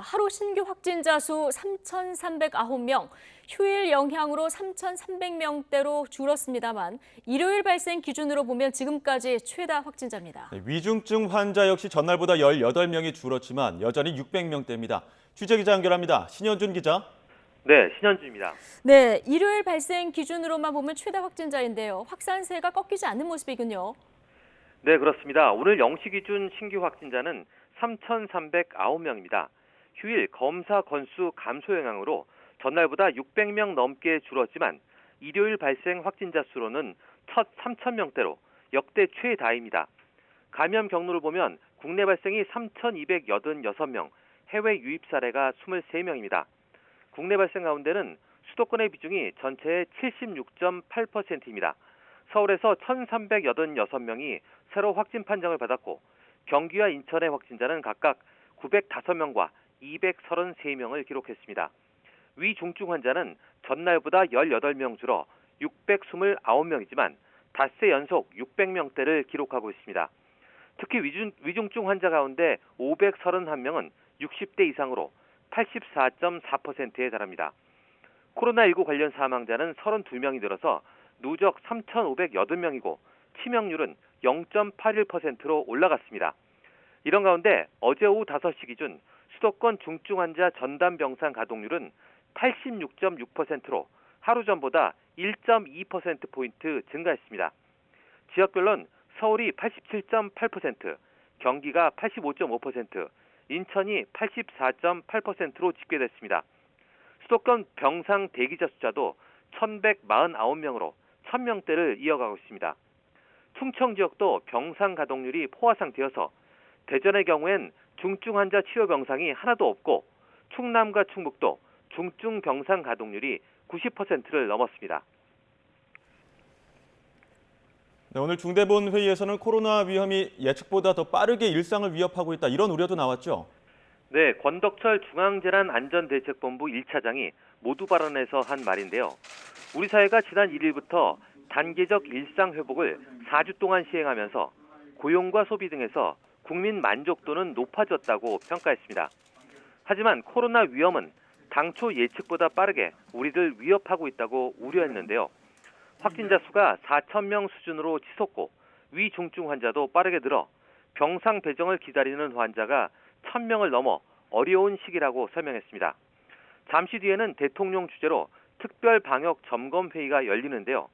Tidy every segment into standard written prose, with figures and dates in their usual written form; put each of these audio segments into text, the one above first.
하루 신규 확진자 수 3,309명, 휴일 영향으로 3,300명대로 줄었습니다만 일요일 발생 기준으로 보면 지금까지 최다 확진자입니다. 위중증 환자 역시 전날보다 18명이 줄었지만 여전히 600명대입니다. 취재기자 연결합니다. 신현준 기자. 네, 신현주입니다. 네, 일요일 발생 기준으로만 보면 최다 확진자인데요. 확산세가 꺾이지 않는 모습이군요. 네, 그렇습니다. 오늘 0시 기준 신규 확진자는 3,309명입니다. 휴일 검사 건수 감소 영향으로 전날보다 600명 넘게 줄었지만 일요일 발생 확진자 수로는 첫 3,000명대로 역대 최다입니다. 감염 경로를 보면 국내 발생이 3,286명, 해외 유입 사례가 23명입니다. 국내 발생 가운데는 수도권의 비중이 전체의 76.8%입니다. 서울에서 1,386명이 새로 확진 판정을 받았고 경기와 인천의 확진자는 각각 905명과 233명을 기록했습니다. 위중증 환자는 전날보다 18명 줄어 629명이지만 닷새 연속 600명대를 기록하고 있습니다. 특히 위중증 환자 가운데 531명은 60대 이상으로 84.4%에 달합니다. 코로나19 관련 사망자는 32명이 늘어서 누적 3,580명이고 치명률은 0.81%로 올라갔습니다. 이런 가운데 어제 오후 5시 기준 수도권 중증 환자 전담 병상 가동률은 86.6%로 하루 전보다 1.2%포인트 증가했습니다. 지역별로는 서울이 87.8%, 경기가 85.5%, 인천이 84.8%로 집계됐습니다. 수도권 병상 대기자 숫자도 1,149명으로 1,000명대를 이어가고 있습니다. 충청 지역도 병상 가동률이 포화 상태여서 대전의 경우엔 중증 환자 치료 병상이 하나도 없고 충남과 충북도 중증 병상 가동률이 90%를 넘었습니다. 네, 오늘 중대본 회의에서는 코로나 위험이 예측보다 더 빠르게 일상을 위협하고 있다, 이런 우려도 나왔죠. 네, 권덕철 중앙재난안전대책본부 1차장이 모두 발언에서 한 말인데요. 우리 사회가 지난 1일부터 단계적 일상 회복을 4주 동안 시행하면서 고용과 소비 등에서 국민 만족도는 높아졌다고 평가했습니다. 하지만 코로나 위험은 당초 예측보다 빠르게 우리를 위협하고 있다고 우려했는데요. 확진자 수가 4,000명 수준으로 치솟고 위중증 환자도 빠르게 늘어 병상 배정을 기다리는 환자가 1,000명을 넘어 어려운 시기라고 설명했습니다. 잠시 뒤에는 대통령 주재로 특별 방역 점검 회의가 열리는데요.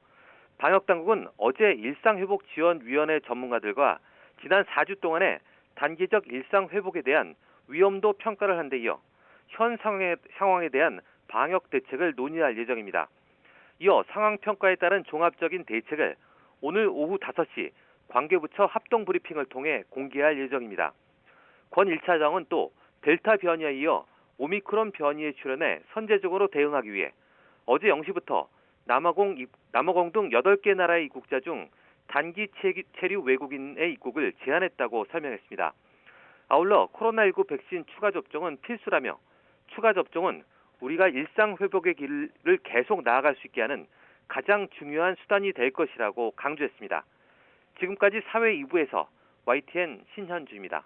방역당국은 어제 일상회복지원위원회 전문가들과 지난 4주 동안의 단계적 일상회복에 대한 위험도 평가를 한 데 이어 현 상황에 대한 방역 대책을 논의할 예정입니다. 이어 상황평가에 따른 종합적인 대책을 오늘 오후 5시 관계부처 합동브리핑을 통해 공개할 예정입니다. 권 1차장은 또 델타 변이에 이어 오미크론 변이에 출현해 선제적으로 대응하기 위해 어제 0시부터 남아공 등 8개 나라의 입국자 중 단기 체류 외국인의 입국을 제한했다고 설명했습니다. 아울러 코로나19 백신 추가 접종은 필수라며 추가 접종은 우리가 일상 회복의 길을 계속 나아갈 수 있게 하는 가장 중요한 수단이 될 것이라고 강조했습니다. 지금까지 사회 2부에서 YTN 신현주입니다.